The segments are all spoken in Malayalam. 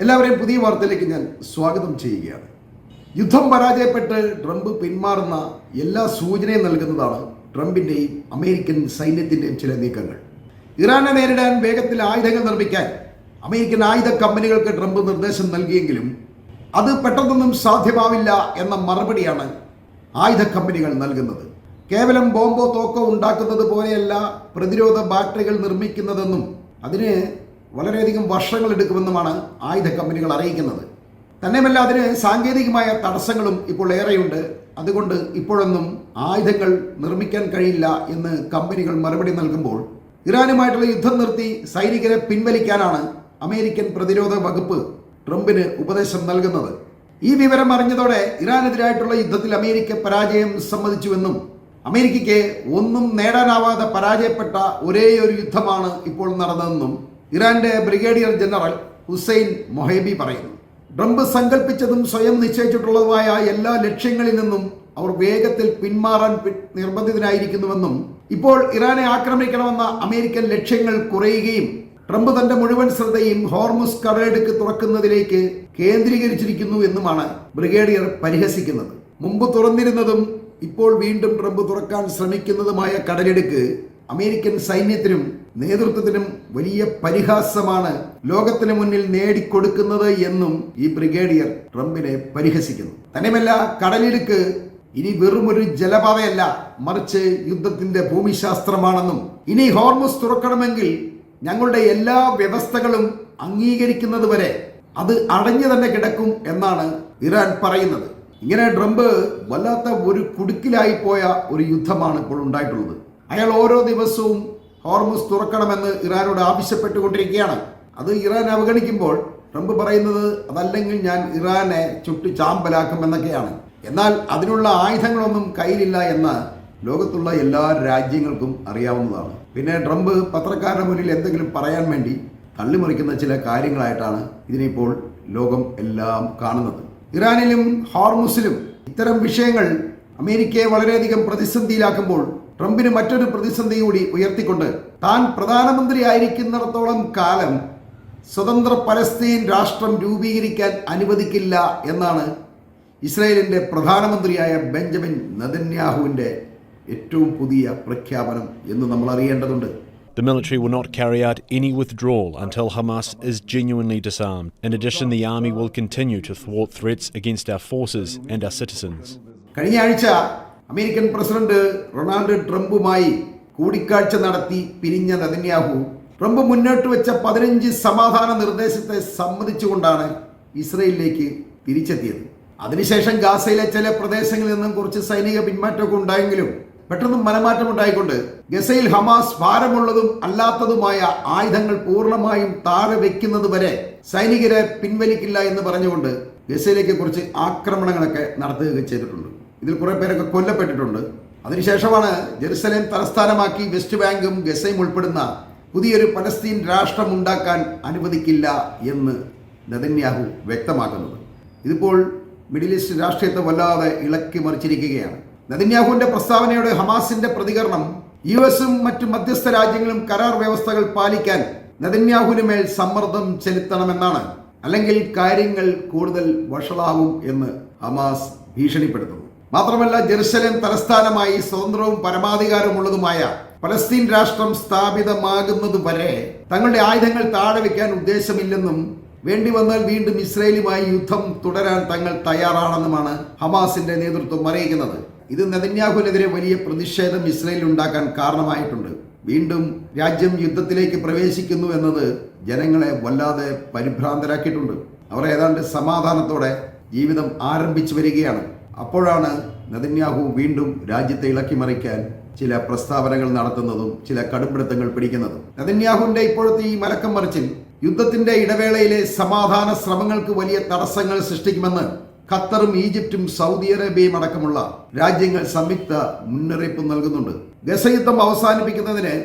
എല്ലാവരെയും പുതിയ വാർത്തയിലേക്ക് ഞാൻ സ്വാഗതം ചെയ്യുകയാണ്. യുദ്ധം പരാജയപ്പെട്ട് ട്രംപ് പിന്മാറുന്ന എല്ലാ സൂചനയും നൽകുന്നതാണ് ട്രംപിൻ്റെയും അമേരിക്കൻ സൈന്യത്തിൻ്റെയും ചില നീക്കങ്ങൾ. ഇറാനെ നേരിടാൻ വേഗത്തിൽ ആയുധങ്ങൾ നിർമ്മിക്കാൻ അമേരിക്കൻ ആയുധ കമ്പനികൾക്ക് ട്രംപ് നിർദ്ദേശം നൽകിയെങ്കിലും അത് പെട്ടെന്നൊന്നും സാധ്യമാവില്ല എന്ന മറുപടിയാണ് ആയുധ കമ്പനികൾ നൽകുന്നത്. കേവലം ബോംബോ തോക്കോ ഉണ്ടാക്കുന്നത് പോലെയല്ല പ്രതിരോധ ബാറ്ററികൾ നിർമ്മിക്കുന്നതെന്നും അതിന് വളരെയധികം വർഷങ്ങൾ എടുക്കുമെന്നുമാണ് ആയുധ കമ്പനികൾ അറിയിക്കുന്നത്. തന്നെയുമല്ല, അതിന് സാങ്കേതികമായ തടസ്സങ്ങളും ഇപ്പോൾ ഏറെയുണ്ട്. അതുകൊണ്ട് ഇപ്പോഴൊന്നും ആയുധങ്ങൾ നിർമ്മിക്കാൻ കഴിയില്ല എന്ന് കമ്പനികൾ മറുപടി നൽകുമ്പോൾ ഇറാനുമായിട്ടുള്ള യുദ്ധം നിർത്തി സൈനികരെ പിൻവലിക്കാനാണ് അമേരിക്കൻ പ്രതിരോധ വകുപ്പ് ട്രംപിന് ഉപദേശം നൽകുന്നത്. ഈ വിവരം അറിഞ്ഞതോടെ ഇറാനെതിരായിട്ടുള്ള യുദ്ധത്തിൽ അമേരിക്ക പരാജയം സമ്മതിച്ചുവെന്നും അമേരിക്കയ്ക്ക് ഒന്നും നേടാനാവാതെ പരാജയപ്പെട്ട ഒരേയൊരു യുദ്ധമാണ് ഇപ്പോൾ നടന്നതെന്നും ഇറാന്റെ ബ്രിഗേഡിയർ ജനറൽ ഹുസൈൻ മൊഹേബി പറയുന്നു. ട്രംപ് സങ്കല്പിച്ചതും സ്വയം നിശ്ചയിച്ചിട്ടുള്ളതുമായ എല്ലാ ലക്ഷ്യങ്ങളിൽ നിന്നും അവർ വേഗത്തിൽ പിന്മാറാൻ നിർബന്ധിതനായിരിക്കുന്നുവെന്നും ഇപ്പോൾ ഇറാനെ ആക്രമിക്കണമെന്ന അമേരിക്കൻ ലക്ഷ്യങ്ങൾ കുറയുകയും ട്രംപ് തന്റെ മുഴുവൻ ശ്രദ്ധയും ഹോർമുസ് കടലിടുക്ക് തുറക്കുന്നതിലേക്ക് കേന്ദ്രീകരിച്ചിരിക്കുന്നു എന്നുമാണ് ബ്രിഗേഡിയർ പരിഹസിക്കുന്നത്. മുമ്പ് തുറന്നിരുന്നതും ഇപ്പോൾ വീണ്ടും ട്രംപ് തുറക്കാൻ ശ്രമിക്കുന്നതുമായ കടലിടുക്ക് അമേരിക്കൻ സൈന്യത്തിനും നേതൃത്വത്തിനും വലിയ പരിഹാസമാണ് ലോകത്തിന് മുന്നിൽ നേടിക്കൊടുക്കുന്നത് എന്നും ഈ ബ്രിഗേഡിയർ ട്രംപിനെ പരിഹസിക്കുന്നു. തന്നെയുമല്ല, കടലിടുക്ക് ഇനി വെറുമൊരു ജലപാതയല്ല, മറിച്ച് യുദ്ധത്തിന്റെ ഭൂമിശാസ്ത്രമാണെന്നും ഇനി ഹോർമുസ് തുറക്കണമെങ്കിൽ ഞങ്ങളുടെ എല്ലാ വ്യവസ്ഥകളും അംഗീകരിക്കുന്നത് വരെ അത് അടഞ്ഞു തന്നെ കിടക്കും എന്നാണ് ഇറാൻ പറയുന്നത്. ഇങ്ങനെ ട്രംപ് വല്ലാത്ത ഒരു കുടുക്കിലായി പോയ ഒരു യുദ്ധമാണ് ഇപ്പോൾ ഉണ്ടായിട്ടുള്ളത്. അയാൾ ഓരോ ദിവസവും ഹോർമുസ് തുറക്കണമെന്ന് ഇറാനോട് ആവശ്യപ്പെട്ടുകൊണ്ടിരിക്കുകയാണ്. അത് ഇറാൻ അവഗണിക്കുമ്പോൾ ട്രംപ് പറയുന്നത് അതല്ലെങ്കിൽ ഞാൻ ഇറാനെ ചുട്ടു ചാമ്പലാക്കും എന്നൊക്കെയാണ്. എന്നാൽ അതിനുള്ള ആയുധങ്ങളൊന്നും കയ്യിലില്ല എന്ന് ലോകത്തുള്ള എല്ലാ രാജ്യങ്ങൾക്കും അറിയാവുന്നതാണ്. പിന്നെ ട്രംപ് പത്രക്കാരുടെ മുന്നിൽ എന്തെങ്കിലും പറയാൻ വേണ്ടി തള്ളിമറിക്കുന്ന ചില കാര്യങ്ങളായിട്ടാണ് ഇതിനിപ്പോൾ ലോകം എല്ലാം കാണുന്നത്. ഇറാനിലും ഹോർമുസിലും ഇത്തരം വിഷയങ്ങൾ അമേരിക്കയെ വളരെയധികം പ്രതിസന്ധിയിലാക്കുമ്പോൾ ട്രംപിന് മറ്റൊരു പ്രതിസന്ധി കൂടി ഉയർത്തിക്കൊണ്ട് താൻ പ്രധാനമന്ത്രി ആയിരിക്കുന്നിടത്തോളം കാലം സ്വതന്ത്ര പലസ്തീൻ രാഷ്ട്രം രൂപീകരിക്കാൻ അനുവദിക്കില്ല എന്നാണ് ഇസ്രായേലിൻ്റെ പ്രധാനമന്ത്രിയായ ബെഞ്ചമിൻ നെതന്യാഹുവിൻ്റെ ഏറ്റവും പുതിയ പ്രഖ്യാപനം എന്ന് നമ്മൾ അറിയേണ്ടതുണ്ട്. The military will not carry out any withdrawal until Hamas is genuinely disarmed. In addition, the army will continue to thwart threats against our forces and our citizens. കഴിഞ്ഞ ആഴ്ച അമേരിക്കൻ പ്രസിഡന്റ് ഡൊണാൾഡ് ട്രംപുമായി കൂടിക്കാഴ്ച നടത്തി പിരിഞ്ഞ നെതന്യാഹു ട്രംപ് മുന്നോട്ട് വെച്ച 15 സമാധാന നിർദ്ദേശത്തെ സമ്മതിച്ചുകൊണ്ടാണ് ഇസ്രയേലിലേക്ക് തിരിച്ചെത്തിയത്. അതിനുശേഷം ഗാസയിലെ ചില പ്രദേശങ്ങളിൽ നിന്നും കുറച്ച് സൈനിക പിന്മാറ്റമൊക്കെ ഉണ്ടായെങ്കിലും പെട്ടെന്ന് മനമാറ്റം ഉണ്ടായിക്കൊണ്ട് ഗസയിൽ ഹമാസ് ഭാരമുള്ളതും അല്ലാത്തതുമായ ആയുധങ്ങൾ പൂർണ്ണമായും താഴെ വെക്കുന്നത് വരെ സൈനികരെ പിൻവലിക്കില്ല എന്ന് പറഞ്ഞുകൊണ്ട് ഗസയിലേക്ക് കുറച്ച് ആക്രമണങ്ങളൊക്കെ നടത്തുകയൊക്കെ ചെയ്തിട്ടുണ്ട്. ഇതിൽ കുറെ പേരൊക്കെ കൊല്ലപ്പെട്ടിട്ടുണ്ട്. അതിനുശേഷമാണ് ജെറുസലേം തലസ്ഥാനമാക്കി വെസ്റ്റ് ബാങ്കും ഗസയും ഉൾപ്പെടുന്ന പുതിയൊരു പലസ്തീൻ രാഷ്ട്രം ഉണ്ടാക്കാൻ അനുവദിക്കില്ല എന്ന് നെതന്യാഹു വ്യക്തമാക്കുന്നത്. ഇതിപ്പോൾ മിഡിൽ ഈസ്റ്റ് രാഷ്ട്രീയത്തെ വല്ലാതെ ഇളക്കി മറിച്ചിരിക്കുകയാണ്. നെതന്യാഹുവിന്റെ പ്രസ്താവനയോട് ഹമാസിന്റെ പ്രതികരണം യുഎസും മറ്റു മധ്യസ്ഥ രാജ്യങ്ങളും കരാർ വ്യവസ്ഥകൾ പാലിക്കാൻ നെതന്യാഹുവിന് മേൽ സമ്മർദ്ദം ചെലുത്തണമെന്നാണ്. അല്ലെങ്കിൽ കാര്യങ്ങൾ കൂടുതൽ വഷളാവും എന്ന് ഹമാസ് ഭീഷണിപ്പെടുത്തുന്നു. മാത്രമല്ല, ജെറുസലേം തലസ്ഥാനമായി സ്വതന്ത്രവും പരമാധികാരമുള്ളതുമായ പലസ്തീൻ രാഷ്ട്രം സ്ഥാപിതമാകുന്നത് വരെ തങ്ങളുടെ ആയുധങ്ങൾ താഴെ വയ്ക്കാൻ ഉദ്ദേശമില്ലെന്നും വേണ്ടി വന്നാൽ വീണ്ടും ഇസ്രയേലുമായി യുദ്ധം തുടരാൻ തങ്ങൾ തയ്യാറാണെന്നുമാണ് ഹമാസിന്റെ നേതൃത്വം അറിയിക്കുന്നത്. ഇത് നെതന്യാഹുവിനെതിരെ വലിയ പ്രതിഷേധം ഇസ്രയേലിൽ ഉണ്ടാക്കാൻ കാരണമായിട്ടുണ്ട്. വീണ്ടും രാജ്യം യുദ്ധത്തിലേക്ക് പ്രവേശിക്കുന്നു എന്നത് ജനങ്ങളെ വല്ലാതെ പരിഭ്രാന്തരാക്കിയിട്ടുണ്ട്. അവർ ഏതാണ്ട് സമാധാനത്തോടെ ജീവിതം ആരംഭിച്ചു വരികയാണ്. അപ്പോഴാണ് നെതന്യാഹു വീണ്ടും രാജ്യത്തെ ഇളക്കി മറിക്കാൻ ചില പ്രസ്താവനകൾ നടത്തുന്നതും ചില കടുംപിടുത്തങ്ങൾ പിടിക്കുന്നതും. നെതന്യാഹുവിന്റെ ഇപ്പോഴത്തെ ഈ മലക്കം മറിച്ചിൽ യുദ്ധത്തിന്റെ ഇടവേളയിലെ സമാധാന ശ്രമങ്ങൾക്ക് വലിയ തടസ്സങ്ങൾ സൃഷ്ടിക്കുമെന്ന് ഖത്തറും ഈജിപ്തും സൗദി അറേബ്യയും അടക്കമുള്ള രാജ്യങ്ങൾ സംയുക്ത മുന്നറിയിപ്പ് നൽകുന്നുണ്ട്. ഗസ യുദ്ധം അവസാനിപ്പിക്കുന്നതിന്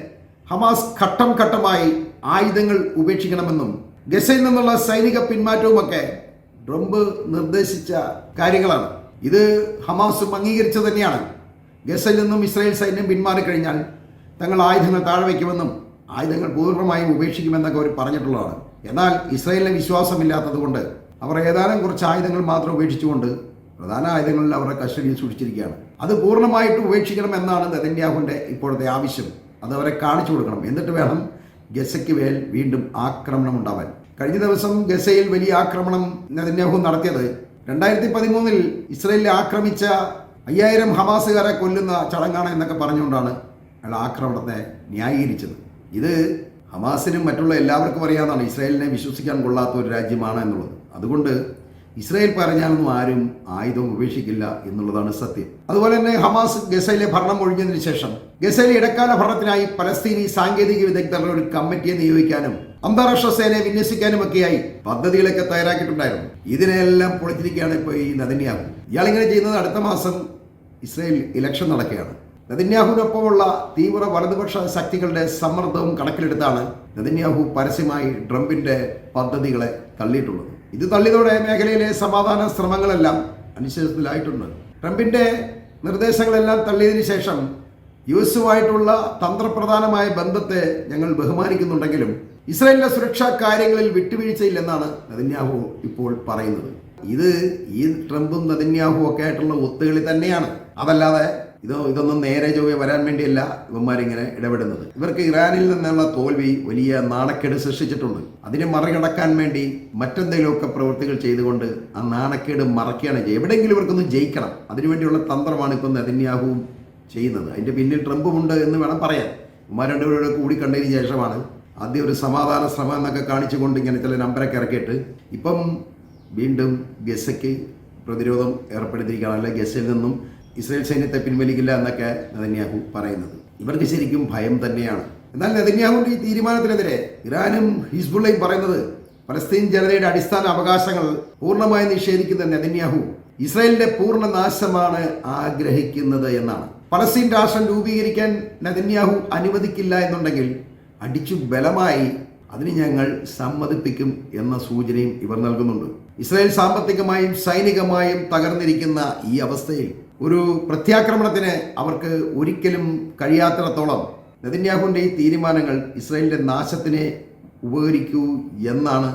ഹമാസ് ഘട്ടം ഘട്ടമായി ആയുധങ്ങൾ ഉപേക്ഷിക്കണമെന്നും ഗസയിൽ നിന്നുള്ള സൈനിക പിന്മാറ്റവുമൊക്കെ ട്രംപ് നിർദ്ദേശിച്ച കാര്യങ്ങളാണ്. ഇത് ഹമാസും അംഗീകരിച്ചു തന്നെയാണ്. ഗസയിൽ നിന്നും ഇസ്രായേൽ സൈന്യം പിന്മാറിക്കഴിഞ്ഞാൽ തങ്ങൾ ആയുധങ്ങൾ താഴെ വയ്ക്കുമെന്നും ആയുധങ്ങൾ പൂർണ്ണമായും ഉപേക്ഷിക്കുമെന്നൊക്കെ അവർ പറഞ്ഞിട്ടുള്ളതാണ്. എന്നാൽ ഇസ്രായേലിന് വിശ്വാസമില്ലാത്തതുകൊണ്ട് അവർ ഏതാനും കുറച്ച് ആയുധങ്ങൾ മാത്രം ഉപേക്ഷിച്ചുകൊണ്ട് പ്രധാന ആയുധങ്ങളിൽ അവരുടെ കസ്റ്റഡിയിൽ സൂക്ഷിച്ചിരിക്കുകയാണ്. അത് പൂർണ്ണമായിട്ട് ഉപേക്ഷിക്കണം എന്നാണ് നെതന്യാഹുവിൻ്റെ ഇപ്പോഴത്തെ ആവശ്യം. അത് അവരെ കാണിച്ചു കൊടുക്കണം. എന്നിട്ട് വേണം ഗസയ്ക്ക് മേൽ വീണ്ടും ആക്രമണം ഉണ്ടാവാൻ. കഴിഞ്ഞ ദിവസം ഗസയിൽ വലിയ ആക്രമണം നെതന്യാഹു നടത്തിയത് 2013 ഇസ്രായേലിൽ ആക്രമിച്ച 5000 ഹമാസുകാരെ കൊല്ലുന്ന ചടങ്ങാണ് എന്നൊക്കെ പറഞ്ഞുകൊണ്ടാണ് അയാൾ ആക്രമണത്തെ ന്യായീകരിച്ചത്. ഇത് ഹമാസിനും മറ്റുള്ള എല്ലാവർക്കും അറിയാവുന്നതാണ് ഇസ്രായേലിനെ വിശ്വസിക്കാൻ കൊള്ളാത്ത ഒരു രാജ്യമാണ് എന്നുള്ളത്. അതുകൊണ്ട് ഇസ്രായേൽ പറഞ്ഞാലൊന്നും ആരും ആയുധം ഉപേക്ഷിക്കില്ല എന്നുള്ളതാണ് സത്യം. അതുപോലെ തന്നെ ഹമാസ് ഗസയിലെ ഭരണം ഒഴിഞ്ഞതിന് ശേഷം ഗസയിലെ ഇടക്കാല ഭരണത്തിനായി പലസ്തീനി സാങ്കേതിക വിദഗ്ധരുടെ ഒരു കമ്മിറ്റിയെ നിയോഗിക്കാനും അന്താരാഷ്ട്ര സേനയെ വിന്യസിക്കാനുമൊക്കെയായി പദ്ധതികളൊക്കെ തയ്യാറാക്കിയിട്ടുണ്ടായിരുന്നു. ഇതിനെല്ലാം പൊളിച്ചിരിക്കുകയാണ് ഇപ്പോൾ ഈ നെതന്യാഹു. ഇയാളിങ്ങനെ ചെയ്യുന്നത് അടുത്ത മാസം ഇസ്രായേൽ ഇലക്ഷൻ നടക്കുകയാണ്. നെതന്യാഹുവിനൊപ്പമുള്ള തീവ്ര വലതുപക്ഷ ശക്തികളുടെ സമ്മർദ്ദവും കണക്കിലെടുത്താണ് നെതന്യാഹു പരസ്യമായി ട്രംപിന്റെ പദ്ധതികളെ തള്ളിയിട്ടുള്ളത്. ഇത് തള്ളിയതോടെ മേഖലയിലെ സമാധാന ശ്രമങ്ങളെല്ലാം അനിശ്ചിതത്വത്തിലായിട്ടുണ്ട്. ട്രംപിന്റെ നിർദ്ദേശങ്ങളെല്ലാം തള്ളിയതിനു ശേഷം യുഎസുമായിട്ടുള്ള തന്ത്രപ്രധാനമായ ബന്ധത്തെ ഞങ്ങൾ ബഹുമാനിക്കുന്നുണ്ടെങ്കിലും ഇസ്രായേലിന്റെ സുരക്ഷാ കാര്യങ്ങളിൽ വിട്ടുവീഴ്ചയില്ലെന്നാണ് നെതന്യാഹു ഇപ്പോൾ പറയുന്നത്. ഇത് ഈ ട്രംപും നെതന്യാഹു ഒക്കെ ആയിട്ടുള്ള ഒത്തുകളി തന്നെയാണ്. അതല്ലാതെ ഇതൊന്നും നേരെ ചൊവ്വേ വരാൻ വേണ്ടിയല്ല ഇവന്മാരിങ്ങനെ ഇടപെടുന്നത്. ഇവർക്ക് ഇറാനിൽ നിന്നുള്ള തോൽവി വലിയ നാണക്കേട് സൃഷ്ടിച്ചിട്ടുണ്ട്. അതിനെ മറികടക്കാൻ വേണ്ടി മറ്റെന്തെങ്കിലുമൊക്കെ പ്രവൃത്തികൾ ചെയ്തുകൊണ്ട് ആ നാണക്കേട് മറക്കുകയാണ് ചെയ്യുക. എവിടെയെങ്കിലും ഇവർക്കൊന്നും ജയിക്കണം, അതിനുവേണ്ടിയുള്ള തന്ത്രമാണ് ഇപ്പം നെതന്യാഹുവും ചെയ്യുന്നത്. അതിൻ്റെ പിന്നിൽ ട്രംപുമുണ്ട് എന്ന് വേണം പറയാൻ. ഇവന്മാർ രണ്ടുപേരുടെ കൂടി കണ്ടതിന് ശേഷമാണ് ആദ്യം ഒരു സമാധാന ശ്രമം എന്നൊക്കെ കാണിച്ചുകൊണ്ട് ഇങ്ങനെ ചില നമ്പരൊക്കെ ഇറക്കിയിട്ട് ഇപ്പം വീണ്ടും ഗസയ്ക്ക് പ്രതിരോധം ഏർപ്പെടുത്തിയിരിക്കുകയാണ്. അല്ലെ ഗസയിൽ നിന്നും ഇസ്രായേൽ സൈന്യത്തെ പിൻവലിക്കില്ല എന്നൊക്കെ നെതന്യാഹു പറയുന്നത്. ഇവർക്ക് ശരിക്കും ഭയം തന്നെയാണ്. എന്നാൽ നെതന്യാഹുവിൻ്റെ ഈ തീരുമാനത്തിനെതിരെ ഇറാനും ഹിസ്ബുള്ളയും പറയുന്നത് പലസ്തീൻ ജനതയുടെ അടിസ്ഥാന അവകാശങ്ങൾ പൂർണ്ണമായി നിഷേധിക്കുന്ന നെതന്യാഹു ഇസ്രായേലിന്റെ പൂർണ്ണ നാശമാണ് ആഗ്രഹിക്കുന്നത് എന്നാണ്. പലസ്തീൻ രാഷ്ട്രം രൂപീകരിക്കാൻ നെതന്യാഹു അനുവദിക്കില്ല എന്നുണ്ടെങ്കിൽ അടിച്ചു ബലമായി അതിന് ഞങ്ങൾ സമ്മതിപ്പിക്കും എന്ന സൂചനയും ഇവർ നൽകുന്നുണ്ട്. ഇസ്രായേൽ സാമ്പത്തികമായും സൈനികമായും തകർന്നിരിക്കുന്ന ഈ അവസ്ഥയിൽ ഒരു പ്രത്യാക്രമണത്തിന് അവർക്ക് ഒരിക്കലും കഴിയാത്തിടത്തോളം നെതന്യാഹുവിൻ്റെ ഈ തീരുമാനങ്ങൾ ഇസ്രായേലിൻ്റെ നാശത്തിനെ ഉപകരിക്കൂ എന്നാണ്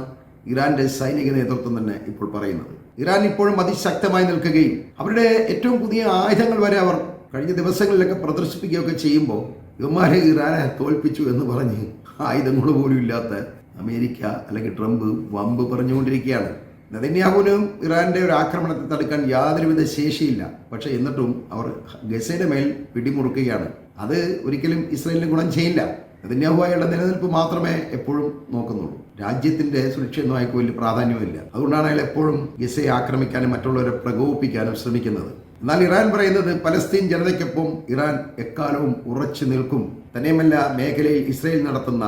ഇറാന്റെ സൈനിക നേതൃത്വം തന്നെ ഇപ്പോൾ പറയുന്നത്. ഇറാൻ ഇപ്പോഴും അതിശക്തമായി നിൽക്കുകയും അവരുടെ ഏറ്റവും പുതിയ ആയുധങ്ങൾ വരെ അവർ കഴിഞ്ഞ ദിവസങ്ങളിലൊക്കെ പ്രദർശിപ്പിക്കുകയൊക്കെ ചെയ്യുമ്പോൾ ഇവന്മാരെ ഇറാനെ തോൽപ്പിച്ചു എന്ന് പറഞ്ഞ് ആയുധങ്ങൾ പോലും ഇല്ലാത്ത അമേരിക്ക അല്ലെങ്കിൽ ട്രംപ് വമ്പ് പറഞ്ഞുകൊണ്ടിരിക്കുകയാണ്. നെതന്യാഹുവിനും ഇറാന്റെ ഒരു ആക്രമണത്തെ തടുക്കാൻ യാതൊരുവിധ ശേഷിയില്ല. പക്ഷെ എന്നിട്ടും അവർ ഗസയുടെ മേൽ പിടിമുറുക്കുകയാണ്. അത് ഒരിക്കലും ഇസ്രായേലിന് ഗുണം ചെയ്യില്ല. നെതന്യാഹു അയാളുടെ നിലനിൽപ്പ് മാത്രമേ എപ്പോഴും നോക്കുന്നുള്ളൂ. രാജ്യത്തിന്റെ സുരക്ഷയൊന്നും അയാൾക്ക് വലിയ പ്രാധാന്യമില്ല. അതുകൊണ്ടാണ് അയാൾ എപ്പോഴും ഗസയെ ആക്രമിക്കാനും മറ്റുള്ളവരെ പ്രകോപിപ്പിക്കാനും ശ്രമിക്കുന്നത്. എന്നാൽ ഇറാൻ പറയുന്നത് പലസ്തീൻ ജനതയ്ക്കൊപ്പം ഇറാൻ എക്കാലവും ഉറച്ചു നിൽക്കും. തന്നെയുമല്ല, മേഖലയിൽ ഇസ്രായേൽ നടത്തുന്ന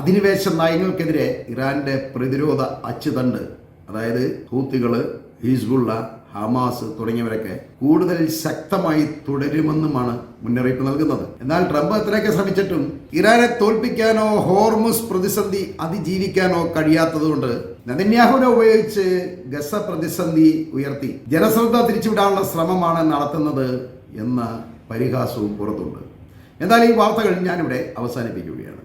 അധിനിവേശ നയങ്ങൾക്കെതിരെ ഇറാന്റെ പ്രതിരോധ അച്ചുതണ്ട്, അതായത് ഹൂത്തികള്, ഹിസ്ബുള്ള, ഹമാസ് തുടങ്ങിയവരൊക്കെ കൂടുതൽ ശക്തമായി തുടരുമെന്നുമാണ് മുന്നറിയിപ്പ് നൽകുന്നത്. എന്നാൽ ട്രംപ് എത്രയൊക്കെ ശ്രമിച്ചിട്ടും ഇറാനെ തോൽപ്പിക്കാനോ ഹോർമുസ് പ്രതിസന്ധി അതിജീവിക്കാനോ കഴിയാത്തതുകൊണ്ട് നെതന്യാഹുവിനെ ഉപയോഗിച്ച് ഗസ പ്രതിസന്ധി ഉയർത്തി ജനശ്രദ്ധ തിരിച്ചുവിടാനുള്ള ശ്രമമാണ് നടത്തുന്നത് എന്ന പരിഹാസവും പുറത്തുണ്ട്. എന്നാൽ ഈ വാർത്തകൾ ഞാനിവിടെ അവസാനിപ്പിക്കുകയാണ്.